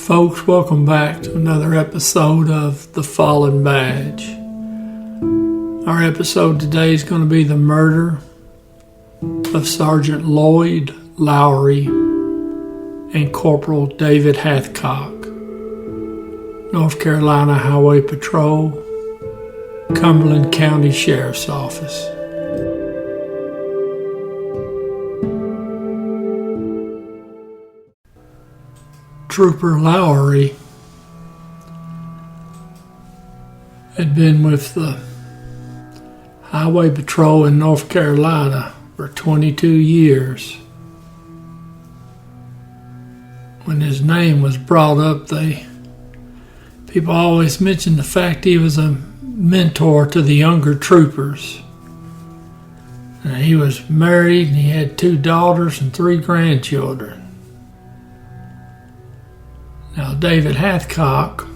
folks, welcome back to another episode of The Fallen Badge. Our episode today is going to be the murder of Sergeant Lloyd, Lowry, and Corporal David Hathcock, North Carolina Highway Patrol, Cumberland County Sheriff's Office. Trooper Lowry had been with the Highway Patrol in North Carolina for 22 years. When his name was brought up, people always mentioned the fact he was a mentor to the younger troopers. And he was married and he had 2 daughters and 3 grandchildren. Now, David Hathcock,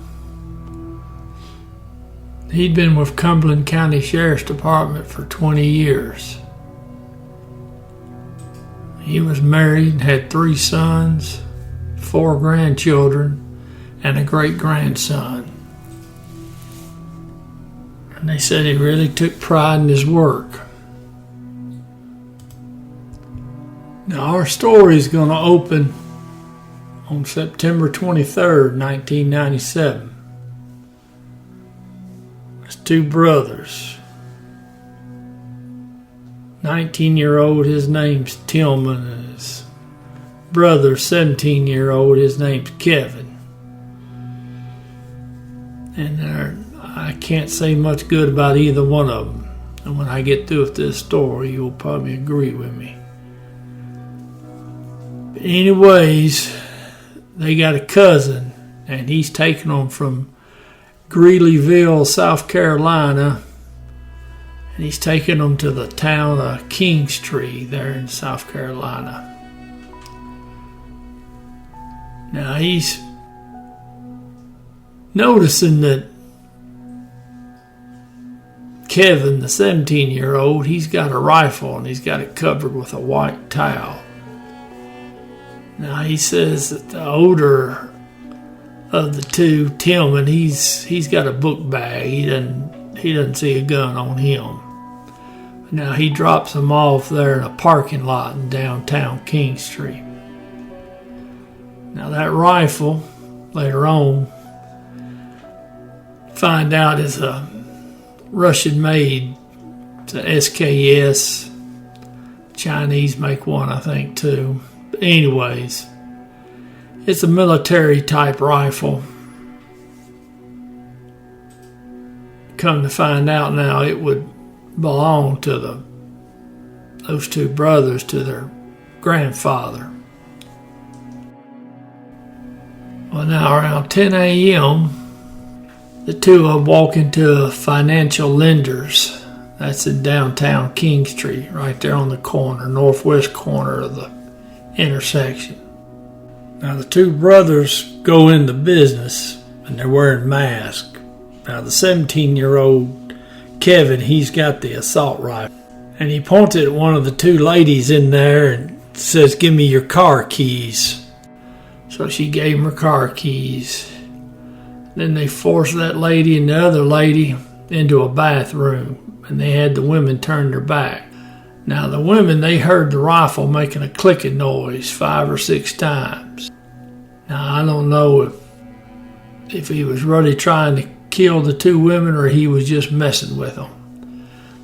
he'd been with Cumberland County Sheriff's Department for 20 years. He was married and had 3 sons, 4 grandchildren, and a great-grandson. And they said he really took pride in his work. Now, our story is going to open on September 23rd, 1997. There's 2 brothers. 19-year-old, his name's Tillman, and his brother, 17-year-old, his name's Kevin. And I can't say much good about either one of them. And when I get through with this story, you'll probably agree with me. But anyways, they got a cousin, and he's taking them from Greeleyville, South Carolina, and he's taking them to the town of Kingstree there in South Carolina. Now he's noticing that Kevin, the 17-year-old, he's got a rifle and he's got it covered with a white towel. Now he says that the older of the 2, Tillman, he's got a book bag. He doesn't see a gun on him. Now he drops them off there in a parking lot in downtown Kingstree. Now that rifle, later on, find out is a Russian-made. It's a SKS. Chinese make one, I think, too. But anyways, it's a military-type rifle. Come to find out now, it would belong to those 2 brothers, to their grandfather. Well, now around 10 a.m., the 2 of them walk into a financial lender's. That's in downtown Kingstree, right there on the corner, northwest corner of the intersection. Now the 2 brothers go into business and they're wearing masks. Now the 17-year-old Kevin, he's got the assault rifle, and he pointed at one of the 2 ladies in there and says, "Give me your car keys." So she gave him her car keys. Then they forced that lady and the other lady into a bathroom, and they had the women turn their back. Now the women, they heard the rifle making a clicking noise 5 or 6 times. Now I don't know if he was really trying to kill the 2 women or he was just messing with them.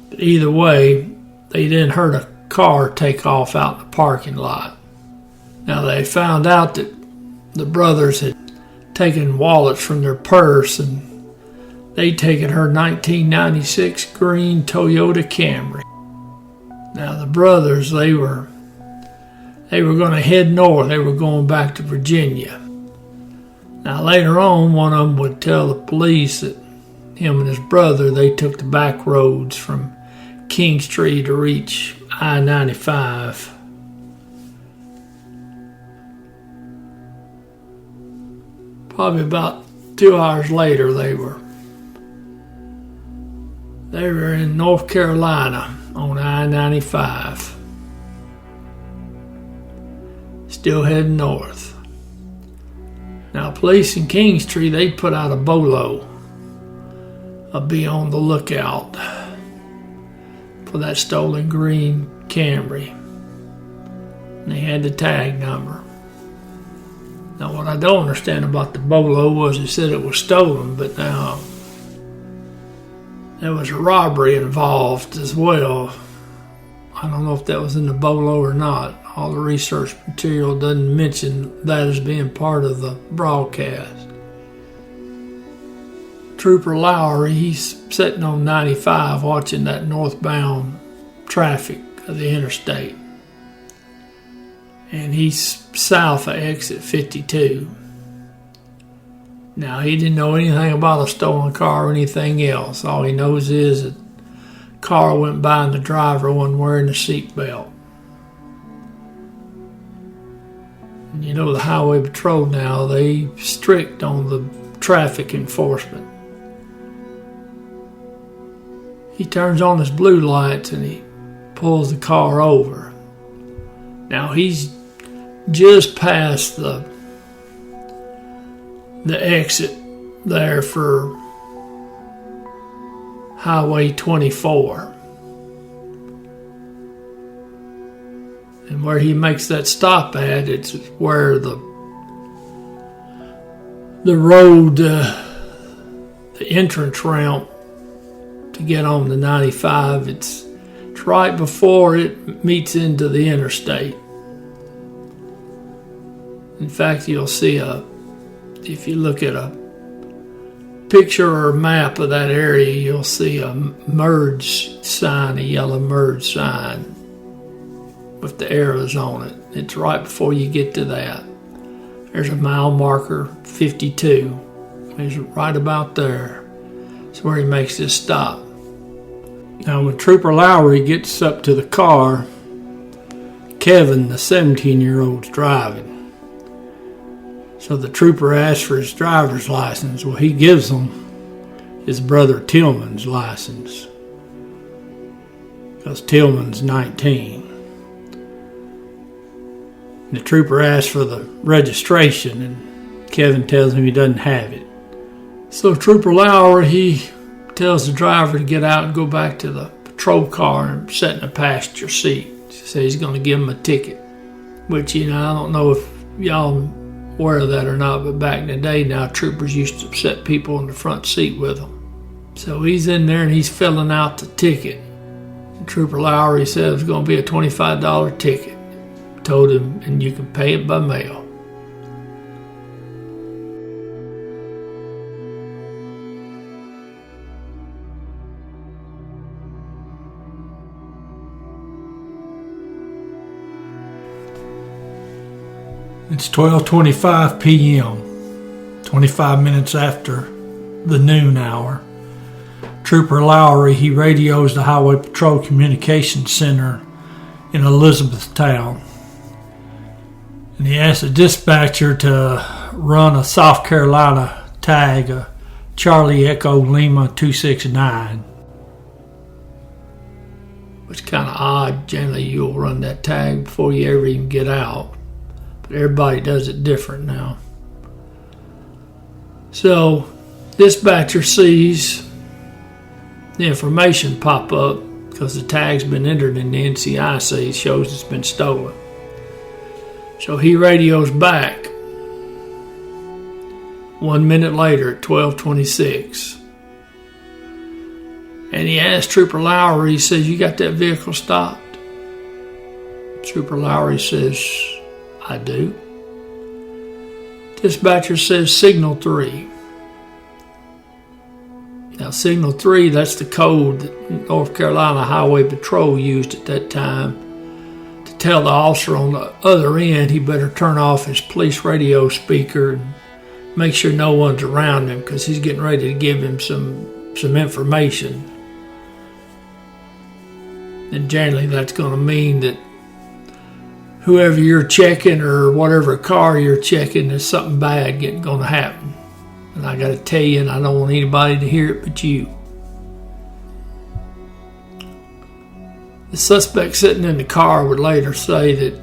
But either way, they then heard a car take off out in the parking lot. Now they found out that the brothers had taken wallets from their purse, and they'd taken her 1996 green Toyota Camry. Now the brothers, they were going to head north. They were going back to Virginia. Now later on, one of them would tell the police that him and his brother, they took the back roads from Kingstree to reach I-95. Probably about 2 hours later, they were in North Carolina on I-95. Still heading north. Now, police in Kingstree, they put out a bolo of be on the lookout for that stolen green Camry. And they had the tag number. Now, what I don't understand about the bolo was it said it was stolen, but now there was a robbery involved as well. I don't know if that was in the bolo or not. All the research material doesn't mention that as being part of the broadcast. Trooper Lowry, he's sitting on 95 watching that northbound traffic of the interstate. And he's south of exit 52. Now, he didn't know anything about a stolen car or anything else. All he knows is that the car went by and the driver wasn't wearing the seatbelt. And you know, the Highway Patrol now, they strict on the traffic enforcement. He turns on his blue lights and he pulls the car over. Now, he's just past the exit there for Highway 24. And where he makes that stop at, it's where the road, the entrance ramp to get on the 95, it's right before it meets into the interstate. In fact, you'll see if you look at a picture or a map of that area, you'll see a merge sign, a yellow merge sign with the arrows on it. It's right before you get to that. There's a mile marker, 52. It's right about there. It's where he makes this stop. Now, when Trooper Lowry gets up to the car, Kevin, the 17-year-old's driving. So the trooper asks for his driver's license. Well, he gives him his brother Tillman's license, because Tillman's 19. And the trooper asks for the registration, and Kevin tells him he doesn't have it. So Trooper Lowry, he tells the driver to get out and go back to the patrol car and sit in the passenger seat. He says he's going to give him a ticket, which, you know, I don't know if y'all aware of that or not, but back in the day now, troopers used to set people in the front seat with them. So he's in there and he's filling out the ticket. And Trooper Lowry said it was going to be a $25 ticket. Told him, and you can pay it by mail. It's 12:25 p.m., 25 minutes after the noon hour. Trooper Lowry, he radios the Highway Patrol Communications Center in Elizabethtown. And he asks the dispatcher to run a South Carolina tag, a Charlie Echo Lima 269. Which is kind of odd. Generally, you'll run that tag before you ever even get out. But everybody does it different now. So, dispatcher sees the information pop up because the tag's been entered in the NCIC. It shows it's been stolen. So he radios back 1 minute later at 12:26. And he asks Trooper Lowry, he says, "You got that vehicle stopped?" Trooper Lowry says, "I do." Dispatcher says, "Signal 3. Now, Signal 3, that's the code that North Carolina Highway Patrol used at that time to tell the officer on the other end he better turn off his police radio speaker and make sure no one's around him, because he's getting ready to give him some information. And generally that's going to mean that whoever you're checking or whatever car you're checking, there's something bad going to happen. And I got to tell you, and I don't want anybody to hear it but you. The suspect sitting in the car would later say that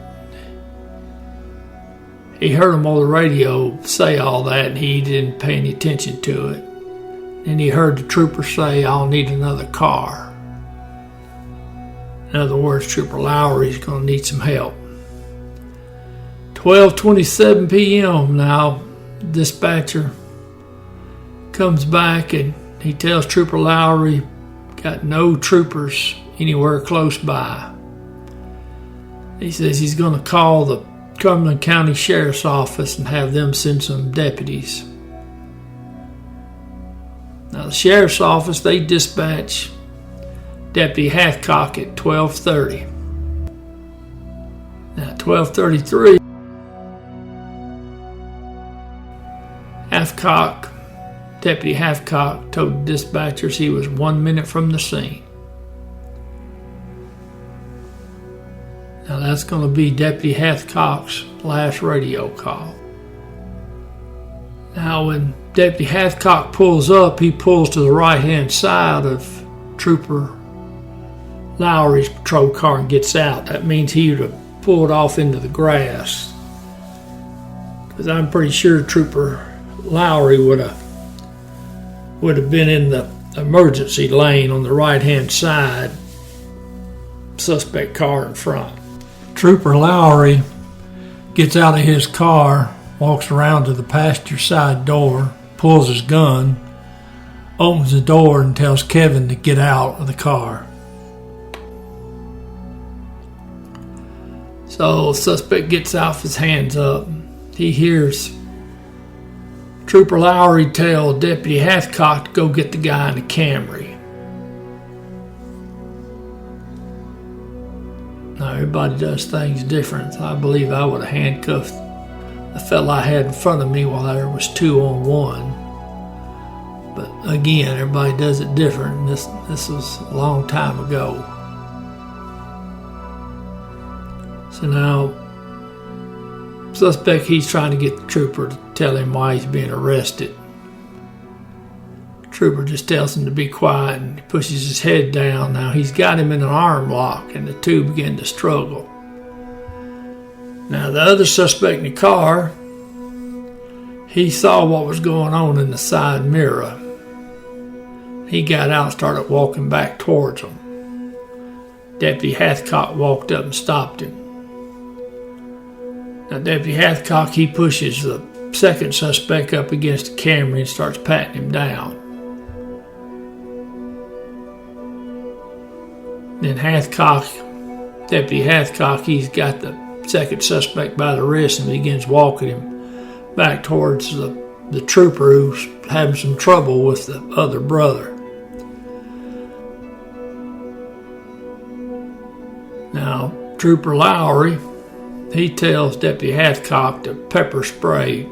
He heard him on the radio say all that, and he didn't pay any attention to it. And he heard the trooper say, "I'll need another car." In other words, Trooper Lowry's going to need some help. 12:27 p.m. now, dispatcher comes back and he tells Trooper Lowry, got no troopers anywhere close by. He says he's going to call the Cumberland County Sheriff's Office and have them send some deputies. Now the Sheriff's Office, they dispatch Deputy Hathcock at 12:30. Now at 12:33, Deputy Hathcock told the dispatchers he was 1 minute from the scene. Now that's going to be Deputy Hathcock's last radio call. Now when Deputy Hathcock pulls up, he pulls to the right-hand side of Trooper Lowry's patrol car and gets out. That means he would have pulled off into the grass. Because I'm pretty sure Trooper Lowry would have been in the emergency lane on the right-hand side, suspect car in front. Trooper Lowry gets out of his car, walks around to the passenger side door, pulls his gun, opens the door and tells Kevin to get out of the car. So the suspect gets out with his hands up. He hears Trooper Lowry tell Deputy Hathcock to go get the guy in the Camry. Now everybody does things different. I believe I would have handcuffed the fella I had in front of me while there was 2 on 1. But again, everybody does it different. This was a long time ago. So now, suspect, he's trying to get the trooper to tell him why he's being arrested. Trooper just tells him to be quiet and pushes his head down. Now he's got him in an arm lock and the two begin to struggle. Now the other suspect in the car, he saw what was going on in the side mirror. He got out and started walking back towards him. Deputy Hathcock walked up and stopped him. Now Deputy Hathcock, he pushes the second suspect up against the Camry and starts patting him down. Then Deputy Hathcock, he's got the second suspect by the wrist and begins walking him back towards the trooper who's having some trouble with the other brother. Now, Trooper Lowry, he tells Deputy Hathcock to pepper spray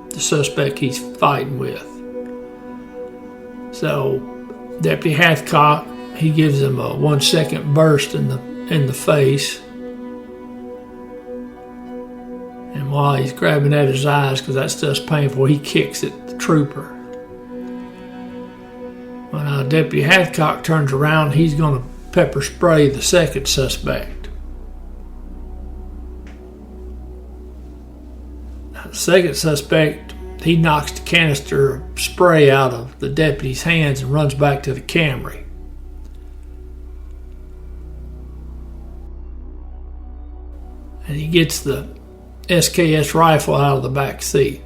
the suspect he's fighting with. So, Deputy Hathcock, he gives him a 1 second burst in the face. And while he's grabbing at his eyes, because that stuff's painful, he kicks at the trooper. When Deputy Hathcock turns around, he's going to pepper spray the second suspect. Now, the second suspect, he knocks the canister of spray out of the deputy's hands and runs back to the Camry. And he gets the SKS rifle out of the back seat.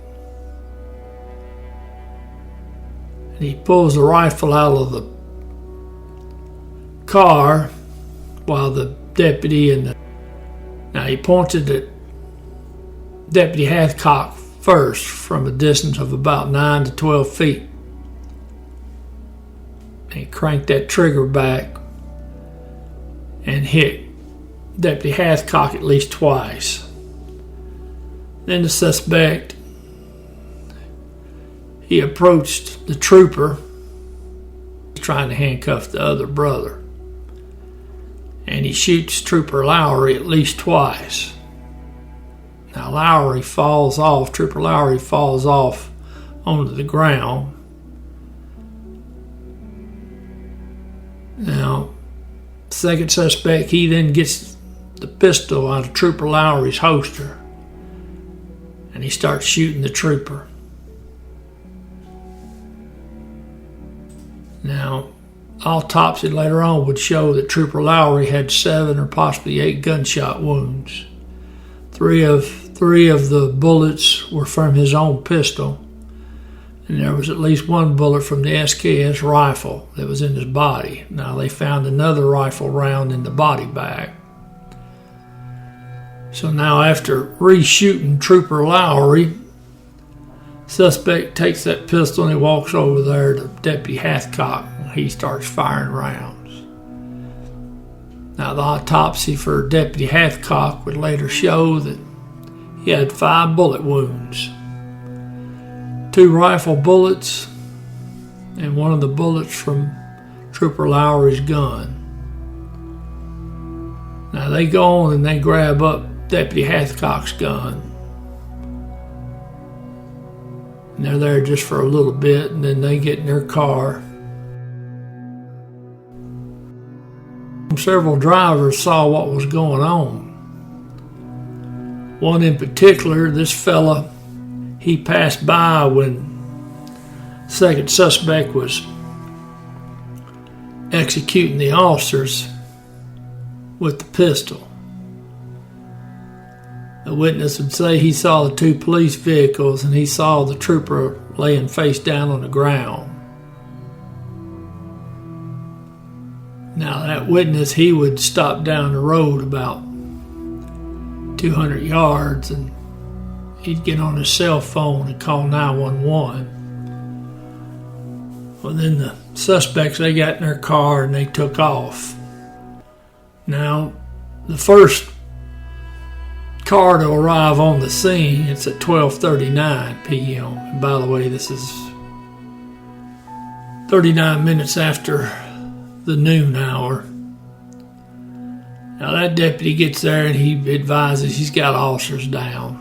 And he pulls the rifle out of the car while the deputy now he pointed at Deputy Hathcock first from a distance of about 9 to 12 feet. And he cranked that trigger back and hit Deputy Hathcock at least twice. Then the suspect, he approached the trooper, trying to handcuff the other brother. And he shoots Trooper Lowry at least twice. Now Trooper Lowry falls off onto the ground. Now, second suspect, he then gets the pistol out of Trooper Lowry's holster and he starts shooting the trooper. Now, autopsy later on would show that Trooper Lowry had 7 or possibly 8 gunshot wounds. Three of the bullets were from his own pistol, and there was at least 1 bullet from the SKS rifle that was in his body. Now, they found another rifle round in the body bag. So now, after reshooting Trooper Lowry, suspect takes that pistol and he walks over there to Deputy Hathcock, and he starts firing rounds. Now, the autopsy for Deputy Hathcock would later show that he had 5 bullet wounds. 2 rifle bullets and 1 of the bullets from Trooper Lowry's gun. Now, they go on and they grab up Deputy Hathcock's gun. And they're there just for a little bit, and then they get in their car. Several drivers saw what was going on. One in particular, this fella, he passed by when second suspect was executing the officers with the pistol. The witness would say he saw the 2 police vehicles and he saw the trooper laying face down on the ground. Now, that witness, he would stop down the road about 200 yards and he'd get on his cell phone and call 911. Well, then the suspects, they got in their car and they took off. Now, the first car to arrive on the scene, it's at 12:39 p.m. And by the way, this is 39 minutes after the noon hour. Now, that deputy gets there and he advises he's got officers down.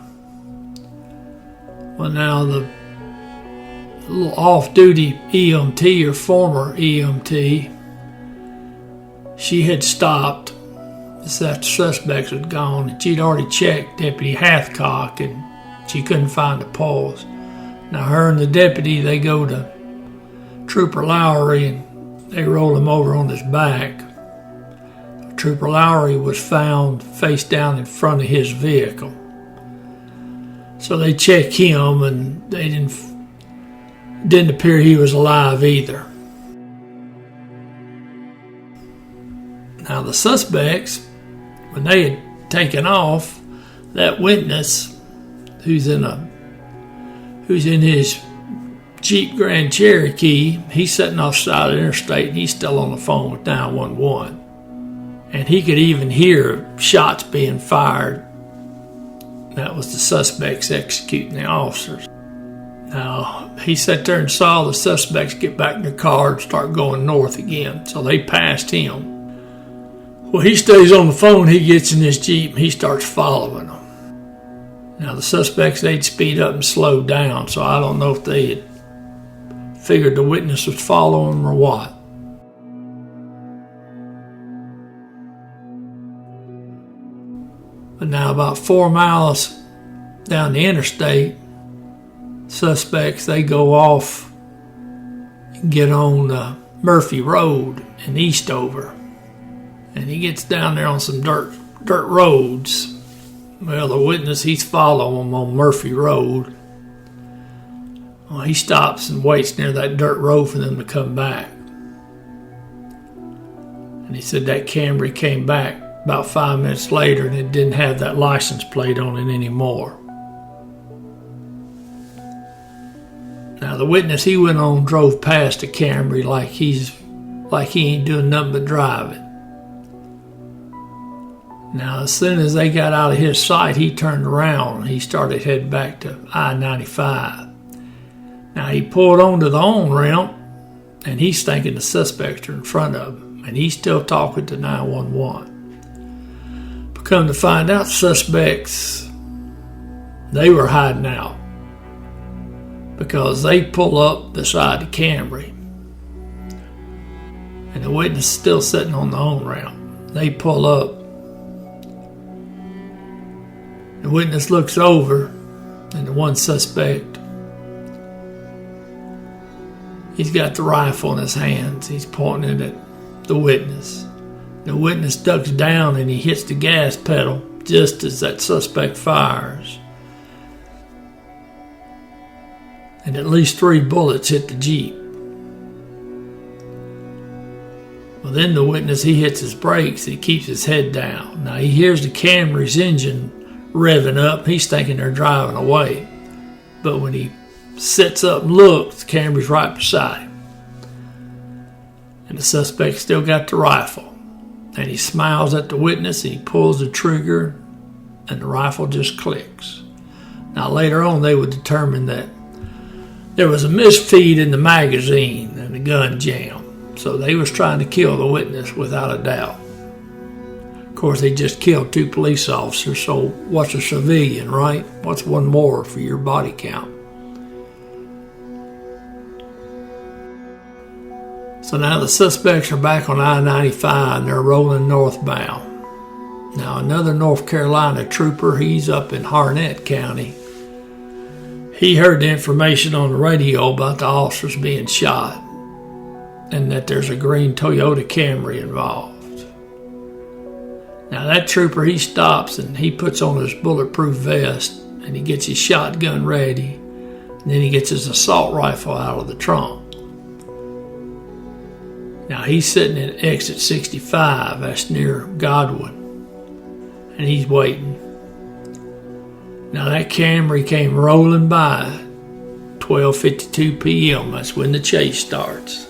Well, now the little off-duty EMT, or former EMT, she had stopped. That suspects had gone. She'd already checked Deputy Hathcock and she couldn't find a pulse. Now, her and the deputy, they go to Trooper Lowry and they roll him over on his back. Trooper Lowry was found face down in front of his vehicle. So they checked him and they didn't appear he was alive either. Now, the suspects, when they had taken off, that witness who's in his Jeep Grand Cherokee, he's sitting off the side of the interstate and he's still on the phone with 911. And he could even hear shots being fired. That was the suspects executing the officers. Now, he sat there and saw the suspects get back in their car and start going north again. So they passed him. Well, he stays on the phone, he gets in his Jeep, and he starts following them. Now, the suspects, they'd speed up and slow down, so I don't know if they had figured the witness was following them or what. But now, about 4 miles down the interstate, suspects, they go off and get on Murphy Road in Eastover. And he gets down there on some dirt roads. Well, the witness, he's following him on Murphy Road. Well, he stops and waits near that dirt road for them to come back. And he said that Camry came back about 5 minutes later and it didn't have that license plate on it anymore. Now, the witness, he went on and drove past the Camry like he ain't doing nothing but driving. Now, as soon as they got out of his sight, he turned around and he started heading back to I-95. Now, he pulled onto the on-ramp and he's thinking the suspects are in front of him, and he's still talking to 911. But come to find out, suspects, they were hiding out because they pull up beside the Camry and the witness is still sitting on the on-ramp. They pull up. The witness looks over And the one suspect, he's got the rifle in his hands. He's pointing it at the witness. The witness ducks down and he hits the gas pedal just as that suspect fires. And at least 3 bullets hit the Jeep. Well, then the witness, he hits his brakes. He keeps his head down. Now he hears the Camry's engine revving up. He's thinking they're driving away. But when he sits up and looks, the Camry's right beside him. And the suspect still got the rifle. And he smiles at the witness, and he pulls the trigger, and the rifle just clicks. Now later on, they would determine that there was a misfeed in the magazine and the gun jammed. So they was trying to kill the witness without a doubt. Of course, they just killed 2 police officers, so what's a civilian, right? What's one more for your body count? So now the suspects are back on I-95 and they're rolling northbound. Now another North Carolina trooper, he's up in Harnett County. He heard the information on the radio about the officers being shot and that there's a green Toyota Camry involved. Now that trooper, he stops and he puts on his bulletproof vest and he gets his shotgun ready, and then he gets his assault rifle out of the trunk. Now he's sitting at exit 65, that's near Godwin, and he's waiting. Now that Camry came rolling by 12:52 p.m. That's when the chase starts.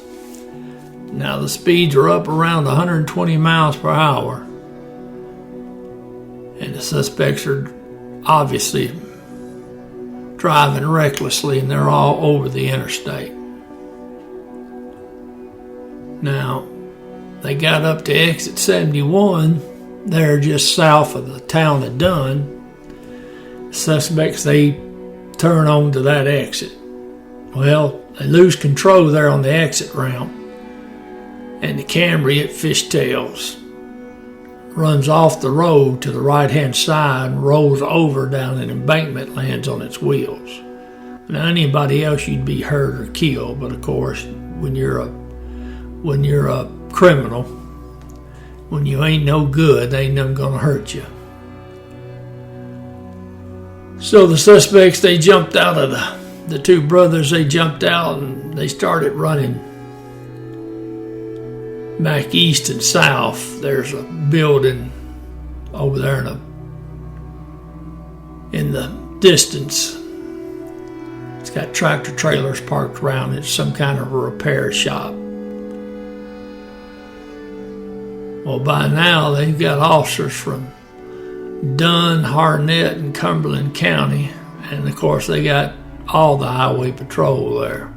Now the speeds are up around 120 miles per hour, and the suspects are obviously driving recklessly, and they're all over the interstate. Now, they got up to exit 71. They're just south of the town of Dunn. Suspects, they turn onto that exit. Well, they lose control there on the exit ramp. And the Camry, it fishtails, runs off the road to the right-hand side and rolls over down an embankment, lands on its wheels. Now, anybody else, you'd be hurt or killed. But, of course, when you're a criminal, when you ain't no good, they ain't nothing gonna hurt you. So the suspects, they jumped out of the 2 brothers, they jumped out and they started running back east and south. There's a building over there in the distance. It's got tractor trailers parked around it. It's some kind of a repair shop. Well, by now, they've got officers from Dunn, Harnett, and Cumberland County. And, of course, they got all the highway patrol there.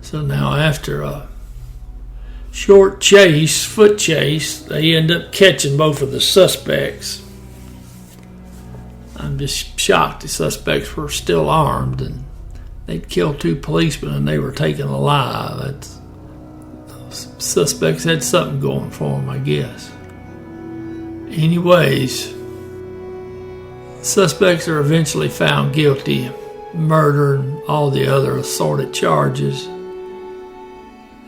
So now, after a short chase, foot chase, they end up catching both of the suspects. I'm just shocked the suspects were still armed, and they'd killed 2 policemen and they were taken alive. Suspects had something going for them, I guess. Anyways, suspects are eventually found guilty of murder and all the other assorted charges,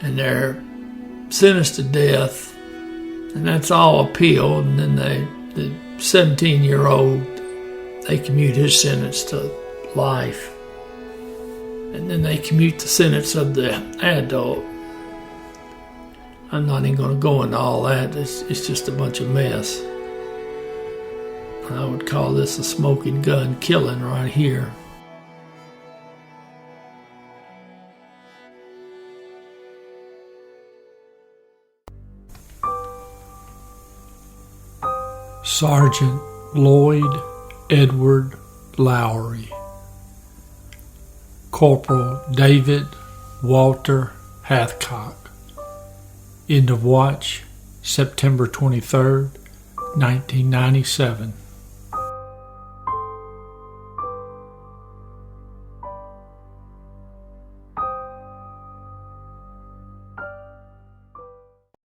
and they're sentenced to death, and that's all appealed. And then the 17-year-old, they commute his sentence to life, and then they commute the sentence of the adult. I'm not even going to go into all that. It's just a bunch of mess. I would call this a smoking gun killing right here. Sergeant Lloyd Edward Lowry. Corporal David Walter Hathcock. End of watch, September 23rd, 1997.